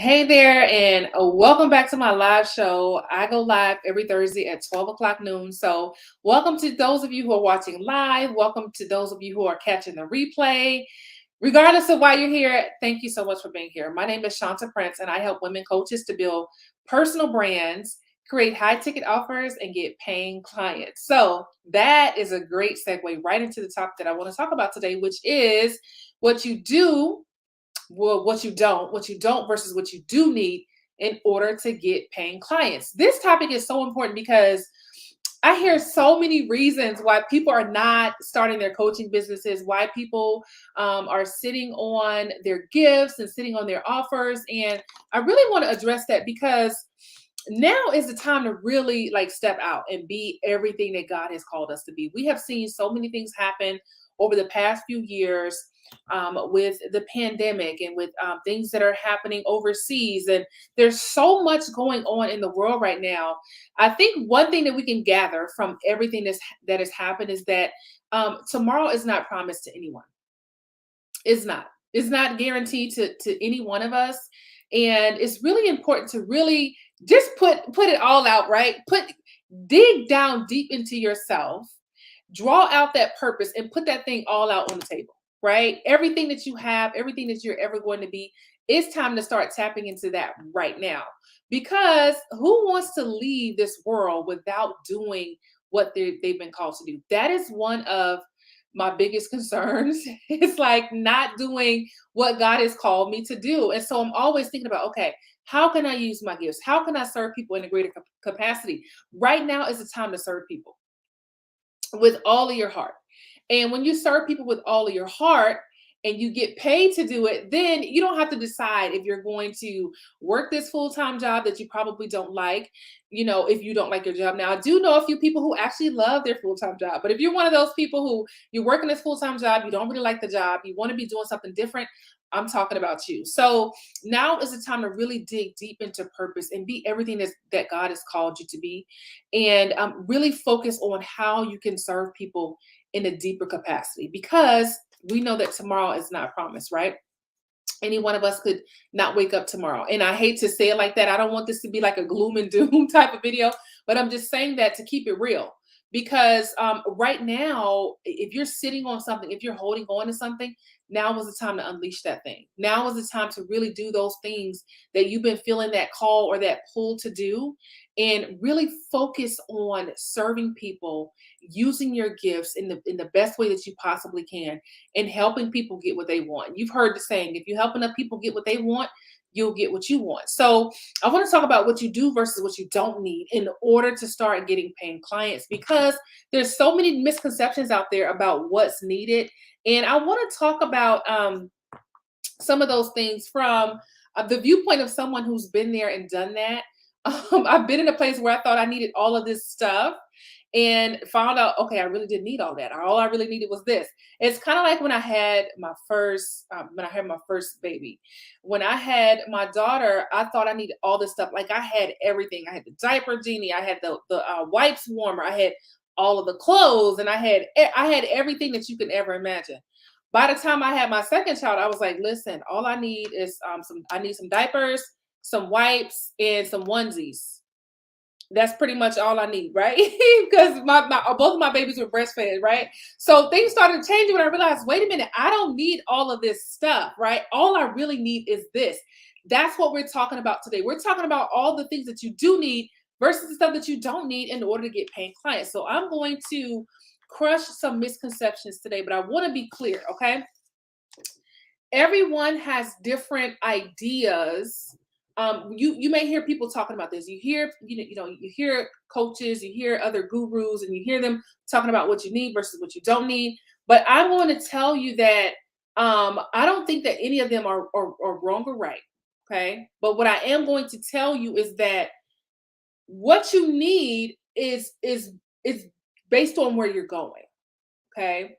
Hey there, and welcome back to my live show. I go live every Thursday at 12 o'clock noon. So, welcome to those of you who are watching live. Welcome to those of you who are catching the replay. Regardless of why you're here, thank you so much for being here. My name is Shanta Prince, and I help women coaches to build personal brands, create high ticket offers, and get paying clients. So, that is a great segue right into the topic that I want to talk about today, which is what you do what you don't versus what you do need in order to get paying clients. This topic is so important because I hear so many reasons why people are not starting their coaching businesses, why people are sitting on their gifts and sitting on their offers. And I really want to address that because now is the time to really like step out and be everything that God has called us to be. We have seen so many things happen over the past few years with the pandemic and with things that are happening overseas. And there's so much going on in the world right now. I think one thing that we can gather from everything that has happened is that tomorrow is not promised to anyone. It's not. It's not guaranteed to any one of us. And it's really important to really just put it all out, right? Dig down deep into yourself, draw out that purpose and put that thing all out on the table, right? Everything that you have, everything that you're ever going to be, it's time to start tapping into that right now. Because who wants to leave this world without doing what they've been called to do? That is one of my biggest concerns. It's like not doing what God has called me to do. And so I'm always thinking about, okay, how can I use my gifts? How can I serve people in a greater capacity? Right now is the time to serve people with all of your heart. And when you serve people with all of your heart and you get paid to do it, then you don't have to decide if you're going to work this full-time job that you probably don't like, if you don't like your job. Now, I do know a few people who actually love their full-time job, but if you're one of those people who you're working this full-time job, you don't really like the job, you want to be doing something different, I'm talking about you. So now is the time to really dig deep into purpose and be everything that God has called you to be, and really focus on how you can serve people in a deeper capacity, because we know that tomorrow is not promised, right? Any one of us could not wake up tomorrow. And I hate to say it like that. I don't want this to be like a gloom and doom type of video, but I'm just saying that to keep it real. Because right now, if you're sitting on something, if you're holding on to something, now is the time to unleash that thing. Now is the time to really do those things that you've been feeling that call or that pull to do, and really focus on serving people, using your gifts in the best way that you possibly can, and helping people get what they want. You've heard the saying, if you help enough people get what they want, you'll get what you want. So I want to talk about what you do versus what you don't need in order to start getting paying clients, because there's so many misconceptions out there about what's needed. And I want to talk about some of those things from the viewpoint of someone who's been there and done that. I've been in a place where I thought I needed all of this stuff and found out, okay, I really didn't need all that. All I really needed was this. It's kind of like when I had my first baby. When I had my daughter, I thought I needed all this stuff. Like I had everything. I had the diaper genie. I had the wipes warmer. I had all of the clothes, and I had everything that you could ever imagine. By the time I had my second child, I was like, listen, all I need is I need some diapers, some wipes, and some onesies. That's pretty much all I need, right? Because my both of my babies were breastfed, right? So things started changing when I realized, wait a minute, I don't need all of this stuff, right? All I really need is this. That's what we're talking about today. We're talking about all the things that you do need versus the stuff that you don't need in order to get paying clients. So I'm going to crush some misconceptions today, but I want to be clear, okay? Everyone has different ideas. You may hear people talking about this. You hear you hear coaches, you hear other gurus, and you hear them talking about what you need versus what you don't need. But I'm going to tell you that I don't think that any of them are wrong or right. Okay, but what I am going to tell you is that what you need is based on where you're going. Okay,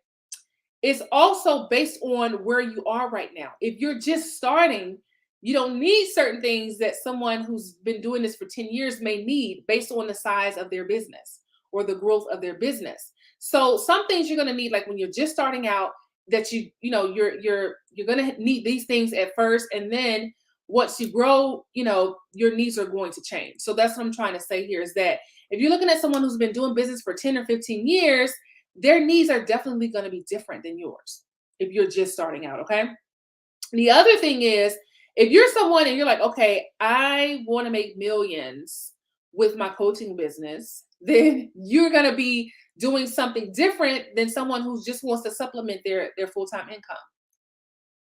it's also based on where you are right now. If you're just starting, you don't need certain things that someone who's been doing this for 10 years may need based on the size of their business or the growth of their business. So some things you're going to need, like when you're just starting out, that you're going to need these things at first, and then once you grow, your needs are going to change. So that's what I'm trying to say here is that if you're looking at someone who's been doing business for 10 or 15 years, their needs are definitely going to be different than yours if you're just starting out. Okay. The other thing is, if you're someone and you're like, okay, I want to make millions with my coaching business, then you're going to be doing something different than someone who just wants to supplement their full-time income.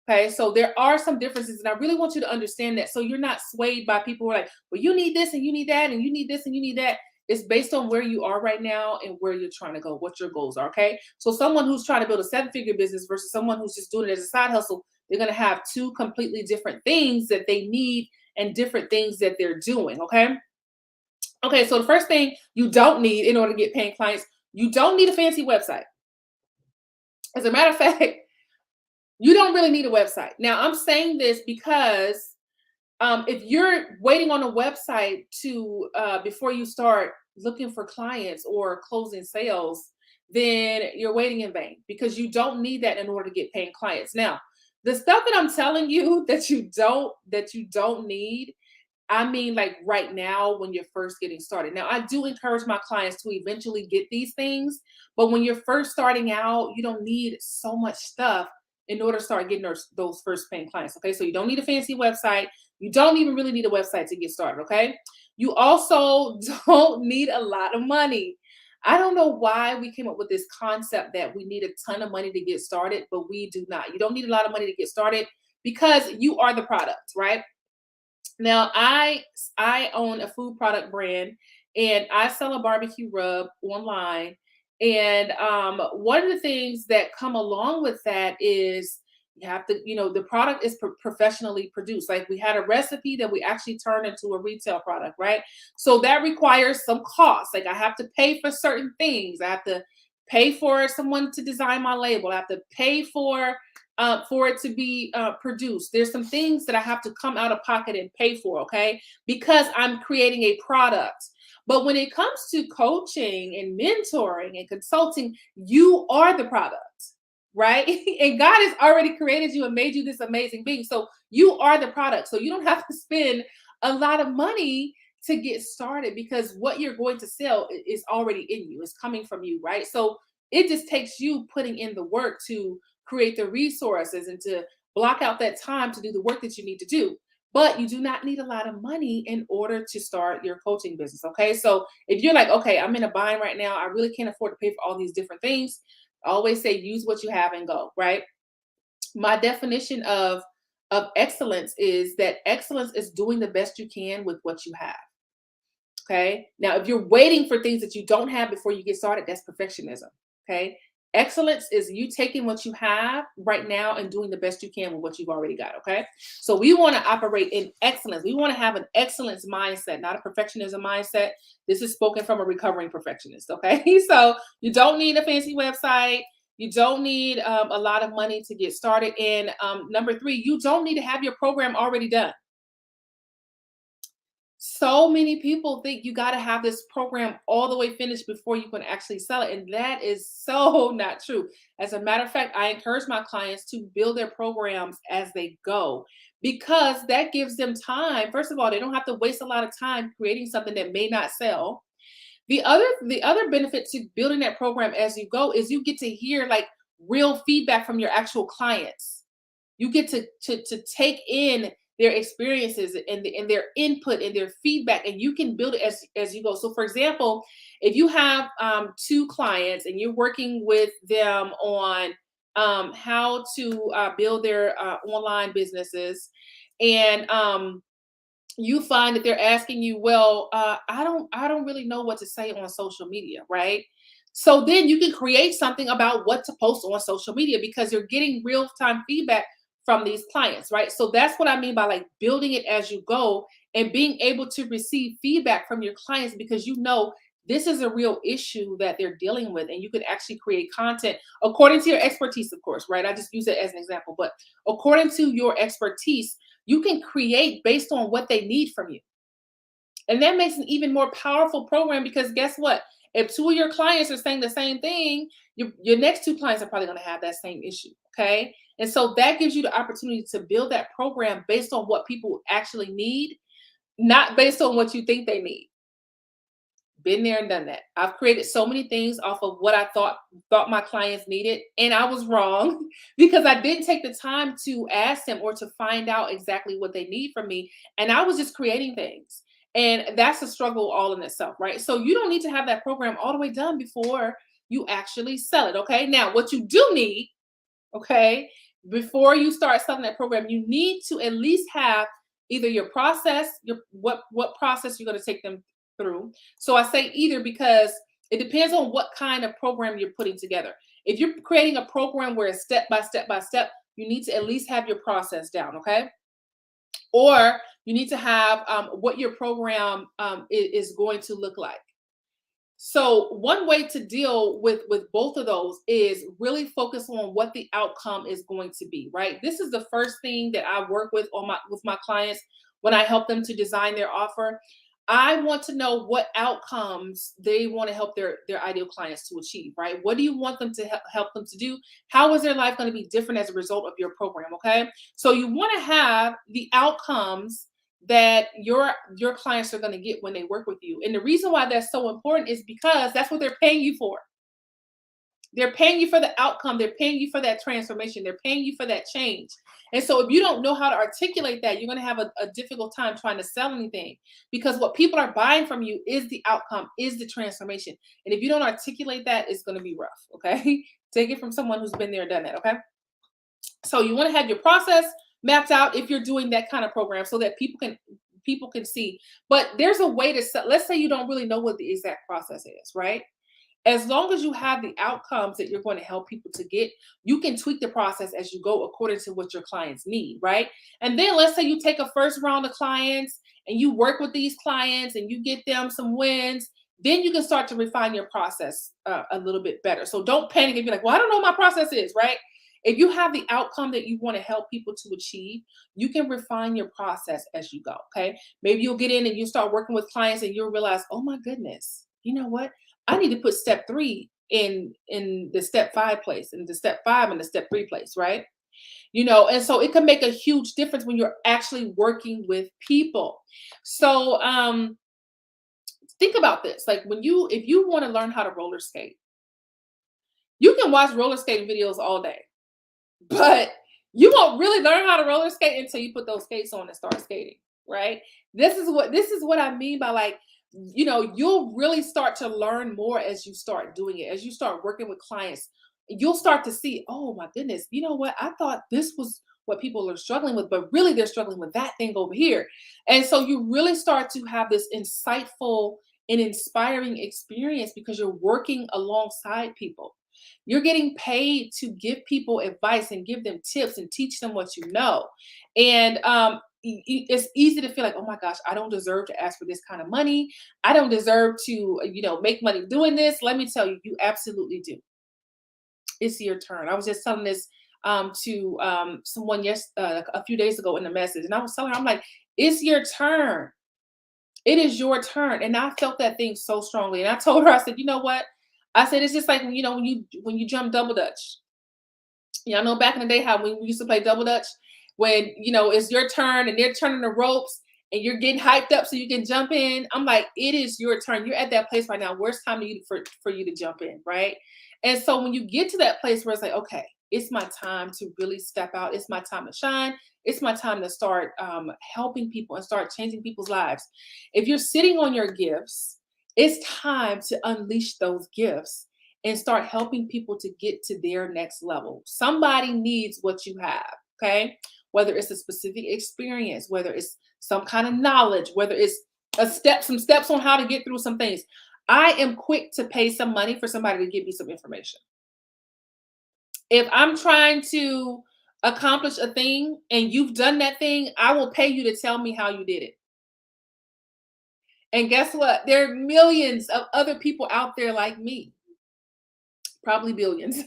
Okay, so there are some differences, and I really want you to understand that so you're not swayed by people who are like, well, you need this and you need that and you need this and you need that. It's based on where you are right now and where you're trying to go, what your goals are. Okay, so someone who's trying to build a seven-figure business versus someone who's just doing it as a side hustle, they're going to have two completely different things that they need and different things that they're doing. Okay, so the first thing you don't need in order to get paying clients, you don't need a fancy website. As a matter of fact, you don't really need a website. Now, I'm saying this because if you're waiting on a website to before you start looking for clients or closing sales, then you're waiting in vain because you don't need that in order to get paying clients. Now, the stuff that I'm telling you that you don't need, I mean, like right now when you're first getting started. Now, I do encourage my clients to eventually get these things, but when you're first starting out, you don't need so much stuff in order to start getting those first paying clients. Okay, so you don't need a fancy website. You don't even really need a website to get started. Okay, you also don't need a lot of money. I don't know why we came up with this concept that we need a ton of money to get started, but we do not. You don't need a lot of money to get started because you are the product, right? Now, I own a food product brand and I sell a barbecue rub online. And one of the things that come along with that is you have to, the product is professionally produced. Like we had a recipe that we actually turned into a retail product, right? So that requires some costs. Like I have to pay for certain things. I have to pay for someone to design my label. I have to pay for it to be produced. There's some things that I have to come out of pocket and pay for, okay? Because I'm creating a product. But when it comes to coaching and mentoring and consulting, you are the product, right? And God has already created you and made you this amazing being. So you are the product. So you don't have to spend a lot of money to get started because what you're going to sell is already in you, it's coming from you, right? So it just takes you putting in the work to create the resources and to block out that time to do the work that you need to do. But you do not need a lot of money in order to start your coaching business. Okay. So if you're like, okay, I'm in a bind right now, I really can't afford to pay for all these different things. I always say use what you have and go, right? My definition of excellence is that excellence is doing the best you can with what you have. Okay. Now, if you're waiting for things that you don't have before you get started, that's perfectionism. Okay. Excellence is you taking what you have right now and doing the best you can with what you've already got. Okay. So we want to operate in excellence. We want to have an excellence mindset, not a perfectionism mindset. This is spoken from a recovering perfectionist. Okay. So you don't need a fancy website. You don't need a lot of money to get started. And number three, you don't need to have your program already done. So many people think you got to have this program all the way finished before you can actually sell it. And that is so not true. As a matter of fact, I encourage my clients to build their programs as they go because that gives them time. First of all, they don't have to waste a lot of time creating something that may not sell. The other benefit to building that program as you go is you get to hear like real feedback from your actual clients. You get to take in their experiences and their input and their feedback, and you can build it as you go. So, for example, if you have two clients and you're working with them on how to build their online businesses, and you find that they're asking you, well, I don't really know what to say on social media, right? So then you can create something about what to post on social media because you're getting real time feedback from these clients, right? So that's what I mean by like building it as you go and being able to receive feedback from your clients because you know this is a real issue that they're dealing with, and you can actually create content according to your expertise, of course, right? I just use it as an example, but according to your expertise, you can create based on what they need from you. And that makes an even more powerful program because guess what? If two of your clients are saying the same thing, your next two clients are probably going to have that same issue. Okay. And so that gives you the opportunity to build that program based on what people actually need, not based on what you think they need. Been there and done that. I've created so many things off of what I thought my clients needed, and I was wrong because I didn't take the time to ask them or to find out exactly what they need from me, and I was just creating things. And that's a struggle all in itself, right? So you don't need to have that program all the way done before you actually sell it, okay? Now, what you do need, okay, before you start selling that program, you need to at least have either your process, your what process you're going to take them through. So I say either because it depends on what kind of program you're putting together. If you're creating a program where it's step by step by step, you need to at least have your process down, okay? Or you need to have what your program is going to look like. So one way to deal with both of those is really focus on what the outcome is going to be, right? This is the first thing that I work with my clients when I help them to design their offer. I want to know what outcomes they want to help their ideal clients to achieve, right? What do you want them to help them to do? How is their life going to be different as a result of your program, okay? So you want to have the outcomes that your clients are going to get when they work with you. And the reason why that's so important is because that's what they're paying you for. They're paying you for the outcome. They're paying you for that transformation. They're paying you for that change. And so if you don't know how to articulate that, you're going to have a difficult time trying to sell anything because what people are buying from you is the outcome, is the transformation. And if you don't articulate that, it's going to be rough. Okay. Take it from someone who's been there, done that. Okay. So you want to have your process mapped out if you're doing that kind of program so that people can see. But there's a way to set, let's say you don't really know what the exact process is, right? As long as you have the outcomes that you're going to help people to get, you can tweak the process as you go according to what your clients need, right? And then let's say you take a first round of clients and you work with these clients and you get them some wins, then you can start to refine your process a little bit better. So don't panic and be like, well, I don't know what my process is, right? If you have the outcome that you want to help people to achieve, you can refine your process as you go, okay? Maybe you'll get in and you start working with clients and you'll realize, oh my goodness, you know what? I need to put step 3 in the step 5 place, and the step 5 in the step 3 place, right? And so it can make a huge difference when you're actually working with people. So think about this. Like if you want to learn how to roller skate, you can watch roller skating videos all day, but you won't really learn how to roller skate until you put those skates on and start skating, right? This is what I mean by like, you'll really start to learn more as you start doing it. As you start working with clients, you'll start to see, oh my goodness, you know what? I thought this was what people are struggling with, but really they're struggling with that thing over here. And so you really start to have this insightful and inspiring experience because you're working alongside people. You're getting paid to give people advice and give them tips and teach them what you know. And it's easy to feel like, oh my gosh, I don't deserve to ask for this kind of money. I don't deserve to, make money doing this. Let me tell you, you absolutely do. It's your turn. I was just telling this to someone a few days ago in the message, and I was telling her, I'm like, it's your turn. It is your turn. And I felt that thing so strongly. And I told her, I said, you know what? I said, it's just like, when you jump double dutch. Y'all know back in the day how we used to play double dutch when, it's your turn and they're turning the ropes and you're getting hyped up so you can jump in. I'm like, it is your turn. You're at that place right now where it's time for you to jump in, right? And so when you get to that place where it's like, okay, it's my time to really step out. It's my time to shine. It's my time to start helping people and start changing people's lives. If you're sitting on your gifts, it's time to unleash those gifts and start helping people to get to their next level. Somebody needs what you have, okay? Whether it's a specific experience, whether it's some kind of knowledge, whether it's some steps on how to get through some things. I am quick to pay some money for somebody to give me some information. If I'm trying to accomplish a thing and you've done that thing, I will pay you to tell me how you did it. And guess what? There are millions of other people out there like me, probably billions,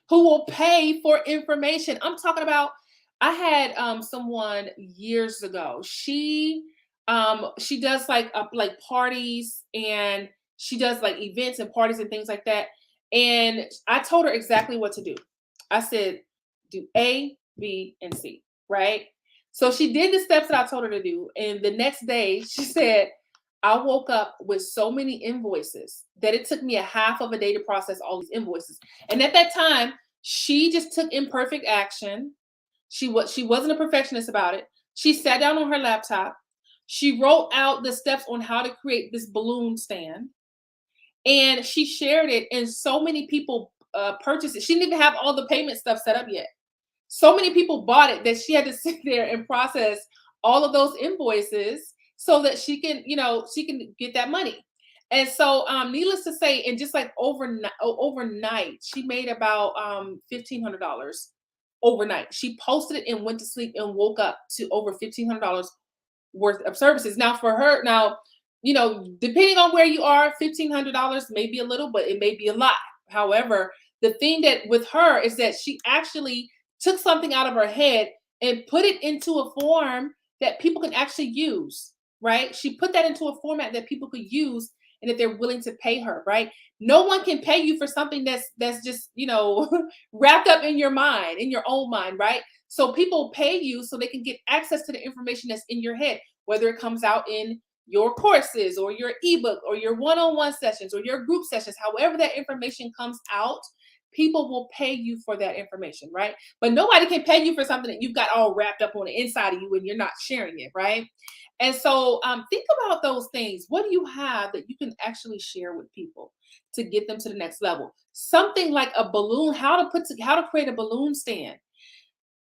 who will pay for information. I'm talking about, I had someone years ago. She does like parties, and she does like events and parties and things like that. And I told her exactly what to do. I said, do A, B, and C, right? So she did the steps that I told her to do. And the next day, she said, I woke up with so many invoices that it took me a half of a day to process all these invoices. And at that time, she just took imperfect action. She wasn't a perfectionist about it. She sat down on her laptop. She wrote out the steps on how to create this balloon stand, and she shared it, and so many people purchased it. She didn't even have all the payment stuff set up yet. So many people bought it that she had to sit there and process all of those invoices so that she can get that money. And so, needless to say, and just like overnight, she made about $1,500 overnight. She posted it and went to sleep and woke up to over $1,500 worth of services. Now, for her, depending on where you are, $1,500 may be a little, but it may be a lot. However, the thing that with her is that she actually took something out of her head and put it into a form that people can actually use, right? She put that into a format that people could use and that they're willing to pay her, right? No one can pay you for something that's just, wrapped up in your mind, in your own mind, right? So people pay you so they can get access to the information that's in your head, whether it comes out in your courses or your ebook or your one-on-one sessions or your group sessions, however that information comes out, people will pay you for that information, right? But nobody can pay you for something that you've got all wrapped up on the inside of you and you're not sharing it, right? And so think about those things. What do you have that you can actually share with people to get them to the next level? Something like a balloon, how to create a balloon stand.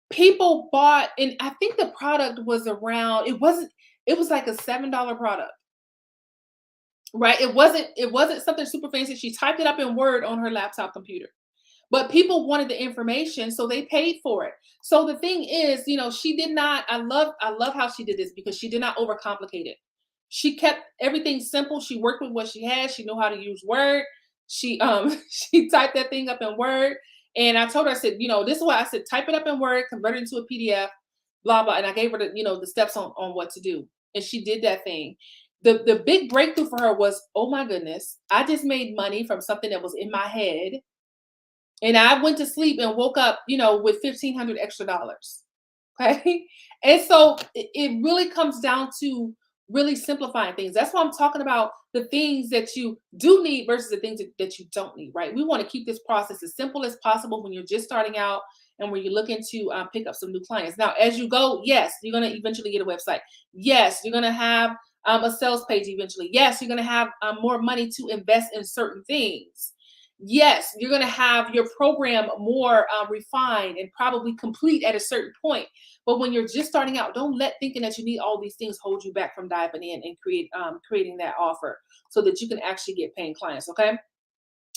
People bought, and I think the product was around, it was like a $7 product, right? It wasn't something super fancy. She typed it up in Word on her laptop computer. But people wanted the information, so they paid for it. So the thing is, she did not, I love how she did this because she did not overcomplicate it. She kept everything simple. She worked with what she had. She knew how to use Word. She she typed that thing up in Word. And I told her, I said, this is why I said, type it up in Word, convert it into a PDF, blah, blah. And I gave her the steps on what to do. And she did that thing. The big breakthrough for her was, oh my goodness, I just made money from something that was in my head, and I went to sleep and woke up, with $1,500 extra dollars. Okay. And so it really comes down to really simplifying things. That's why I'm talking about the things that you do need versus the things that you don't need, right? We want to keep this process as simple as possible when you're just starting out and when you're looking to pick up some new clients. Now, as you go, yes, you're going to eventually get a website. Yes, you're going to have a sales page eventually. Yes, you're going to have more money to invest in certain things. Yes, you're going to have your program more refined and probably complete at a certain point. But when you're just starting out, don't let thinking that you need all these things hold you back from diving in and creating that offer so that you can actually get paying clients. Okay.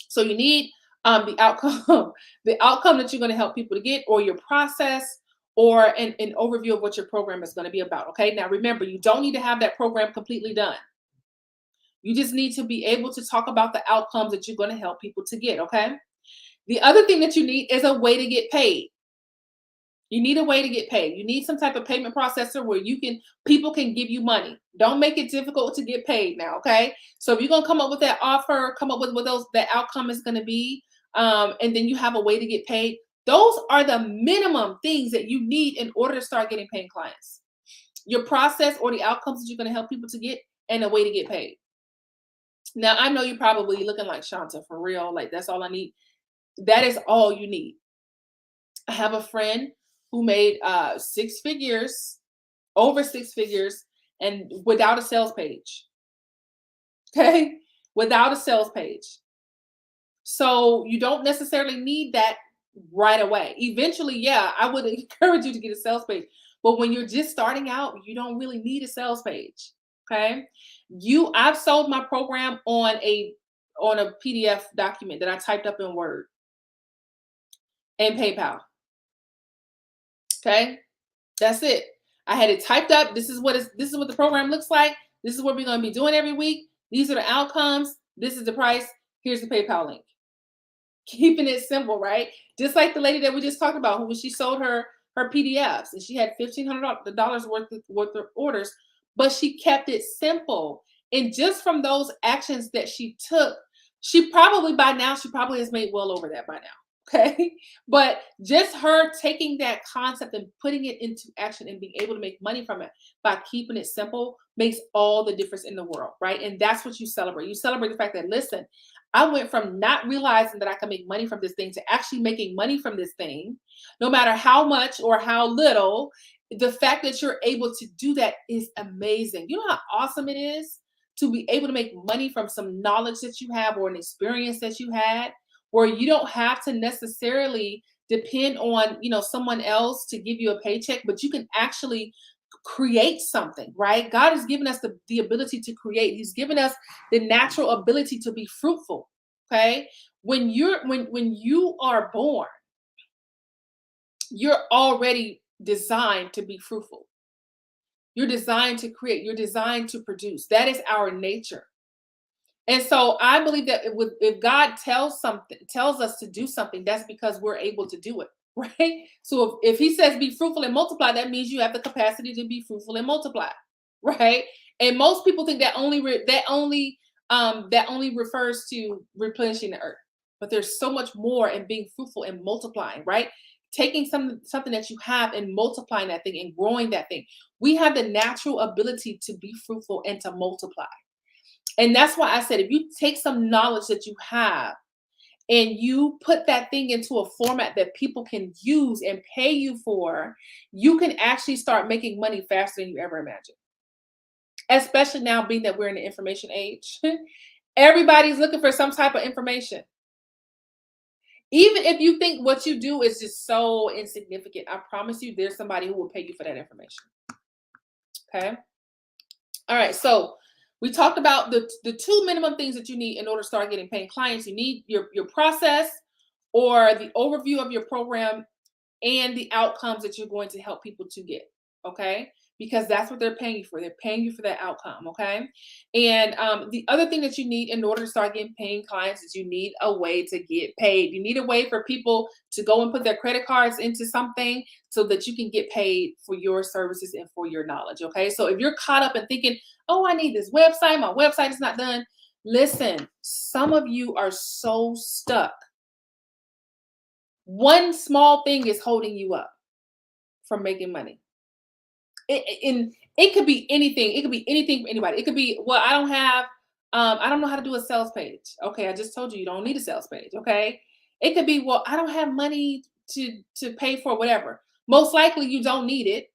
So you need the outcome, the outcome that you're going to help people to get, or your process, or an overview of what your program is going to be about. Okay. Now, remember, you don't need to have that program completely done. You just need to be able to talk about the outcomes that you're going to help people to get, okay? The other thing that you need is a way to get paid. You need a way to get paid. You need some type of payment processor where people can give you money. Don't make it difficult to get paid now, okay? So if you're going to come up with that offer, come up with what that outcome is going to be, and then you have a way to get paid. Those are the minimum things that you need in order to start getting paying clients. Your process or the outcomes that you're going to help people to get, and a way to get paid. Now, I know you're probably looking like, Shanta, for real, like that's all I need. That is all you need. I have a friend who made six figures, over six figures, and without a sales page. Okay? Without a sales page. So you don't necessarily need that right away. Eventually, yeah, I would encourage you to get a sales page. But when you're just starting out, you don't really need a sales page. Okay. I've sold my program on a PDF document that I typed up in Word and PayPal. Okay. That's it. I had it typed up. This is what the program looks like. This is what we're going to be doing every week. These are the outcomes. This is the price. Here's the PayPal link. Keeping it simple, right? Just like the lady that we just talked about, who she sold her PDFs and she had $1,500 worth of orders, but she kept it simple. And just from those actions that she took, she probably has made well over that by now. Okay. But just her taking that concept and putting it into action and being able to make money from it by keeping it simple makes all the difference in the world. Right. And that's what you celebrate. You celebrate the fact that, listen, I went from not realizing that I can make money from this thing to actually making money from this thing, no matter how much or how little. The fact that you're able to do that is amazing. You know how awesome it is to be able to make money from some knowledge that you have or an experience that you had, where you don't have to necessarily depend on, someone else to give you a paycheck, but you can actually create something. Right? God has given us the ability to create. He's given us the natural ability to be fruitful. Okay. When you are born, you're already designed to be fruitful. You're designed to create. You're designed to produce. That is our nature. And so I believe that if God tells us to do something, that's because we're able to do it, right? So if He says be fruitful and multiply, that means you have the capacity to be fruitful and multiply, right? And most people think that only refers to replenishing the earth, but there's so much more in being fruitful and multiplying, right? Taking something that you have and multiplying that thing and growing that thing. We have the natural ability to be fruitful and to multiply. And that's why I said, if you take some knowledge that you have and you put that thing into a format that people can use and pay you for, you can actually start making money faster than you ever imagined. Especially now, being that we're in the information age. Everybody's looking for some type of information. Even if you think what you do is just so insignificant, I promise you there's somebody who will pay you for that information. Okay. All right. So we talked about the two minimum things that you need in order to start getting paying clients. You need your process or the overview of your program and the outcomes that you're going to help people to get. Okay. Because that's what they're paying you for. They're paying you for that outcome. Okay. And the other thing that you need in order to start getting paying clients is you need a way to get paid. You need a way for people to go and put their credit cards into something so that you can get paid for your services and for your knowledge. Okay. So if you're caught up in thinking, oh, I need this website, my website is not done. Listen, some of you are so stuck. One small thing is holding you up from making money. It could be anything. It could be anything for anybody. It could be, well, I don't know how to do a sales page. Okay, I just told you don't need a sales page. Okay, it could be, well, I don't have money to pay for whatever. Most likely, you don't need it,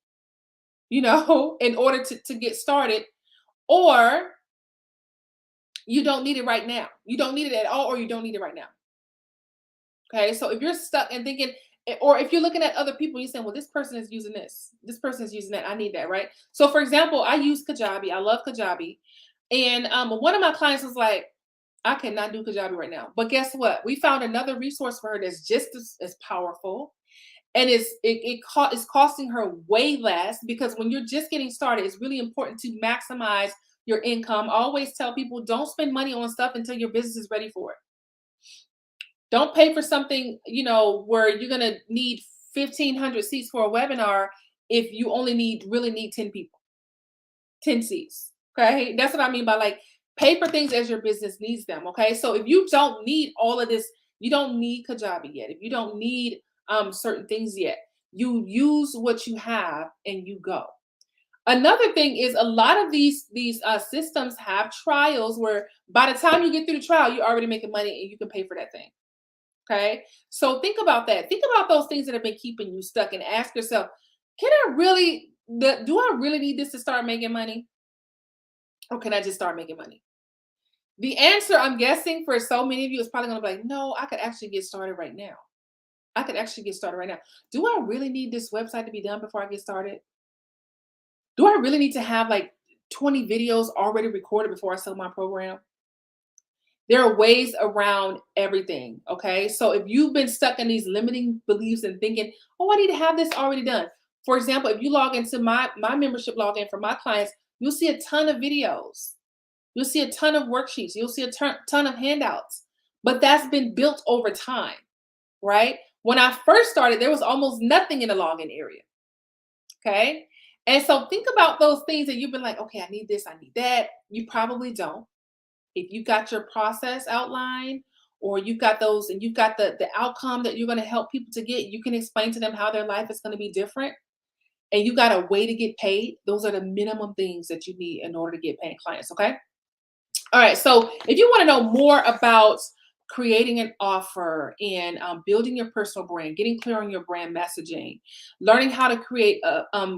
in order to get started, or you don't need it right now. You don't need it at all, or you don't need it right now. Okay, so if you're stuck and thinking, or if you're looking at other people, you're saying, well, this person is using this person is using that, I need that, right? So for example, I use Kajabi. I love Kajabi. And one of my clients was like, I cannot do Kajabi right now. But guess what? We found another resource for her that's just as powerful. And it's costing her way less, because when you're just getting started, it's really important to maximize your income. I always tell people, don't spend money on stuff until your business is ready for it. Don't pay for something, where you're going to need 1,500 seats for a webinar if you only really need 10 people, 10 seats. Okay. That's what I mean by, like, pay for things as your business needs them. Okay. So if you don't need all of this, you don't need Kajabi yet. If you don't need certain things yet, you use what you have and you go. Another thing is, a lot of these systems have trials where by the time you get through the trial, you're already making money and you can pay for that thing. Okay. So think about that. Think about those things that have been keeping you stuck and ask yourself, do I really need this to start making money? Or can I just start making money? The answer, I'm guessing, for so many of you is probably going to be like, no, I could actually get started right now. I could actually get started right now. Do I really need this website to be done before I get started? Do I really need to have like 20 videos already recorded before I sell my program? There are ways around everything. Okay. So if you've been stuck in these limiting beliefs and thinking, oh, I need to have this already done. For example, if you log into my membership login for my clients, you'll see a ton of videos. You'll see a ton of worksheets. You'll see a ton of handouts. But that's been built over time, right? When I first started, there was almost nothing in the login area. Okay. And so think about those things that you've been like, okay, I need this, I need that. You probably don't. If you got your process outlined, or you've got those and you've got the outcome that you're going to help people to get, you can explain to them how their life is going to be different, and you got a way to get paid. Those are the minimum things that you need in order to get paying clients. Okay. All right. So if you want to know more about creating an offer and building your personal brand, getting clear on your brand messaging, learning how to create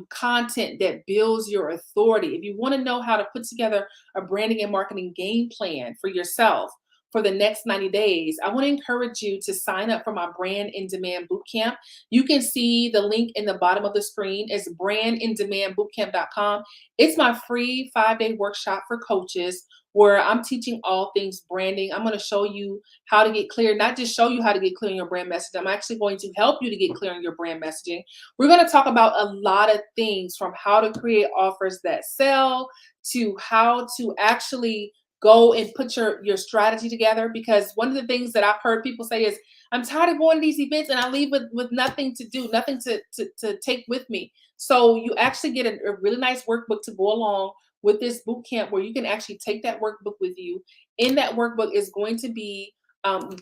content that builds your authority, if you want to know how to put together a branding and marketing game plan for yourself for the next 90 days, I want to encourage you to sign up for my Brand in Demand Bootcamp. You can see the link in the bottom of the screen. It's brandindemandbootcamp.com. It's my free 5-day workshop for coaches where I'm teaching all things branding. I'm going to show you how to get clear, not just show you how to get clear on your brand message. I'm actually going to help you to get clear on your brand messaging. We're going to talk about a lot of things, from how to create offers that sell to how to actually go and put your strategy together. Because one of the things that I've heard people say is, I'm tired of going to these events and I leave with nothing to do, nothing to take with me. So you actually get a really nice workbook to go along with this boot camp, where you can actually take that workbook with you. In that workbook is going to be,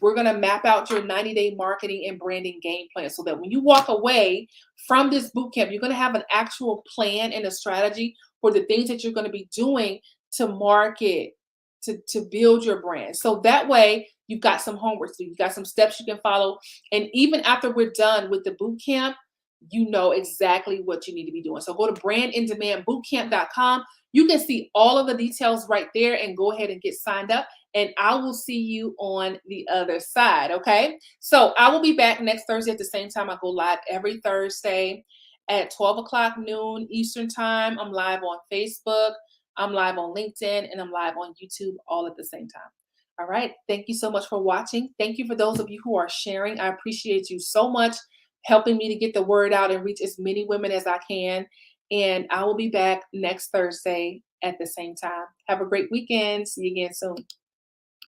we're going to map out your 90-day marketing and branding game plan, so that when you walk away from this boot camp, you're going to have an actual plan and a strategy for the things that you're going to be doing to market, to build your brand. So that way you've got some homework, so you've got some steps you can follow. And even after we're done with the boot camp, you know exactly what you need to be doing. So go to brandindemandbootcamp.com. You can see all of the details right there and go ahead and get signed up. And I will see you on the other side. Okay. So I will be back next Thursday at the same time. I go live every Thursday at 12 o'clock noon Eastern time. I'm live on Facebook, I'm live on LinkedIn, and I'm live on YouTube all at the same time. All right. Thank you so much for watching. Thank you for those of you who are sharing. I appreciate you so much, helping me to get the word out and reach as many women as I can. And I will be back next Thursday at the same time. Have a great weekend. See you again soon.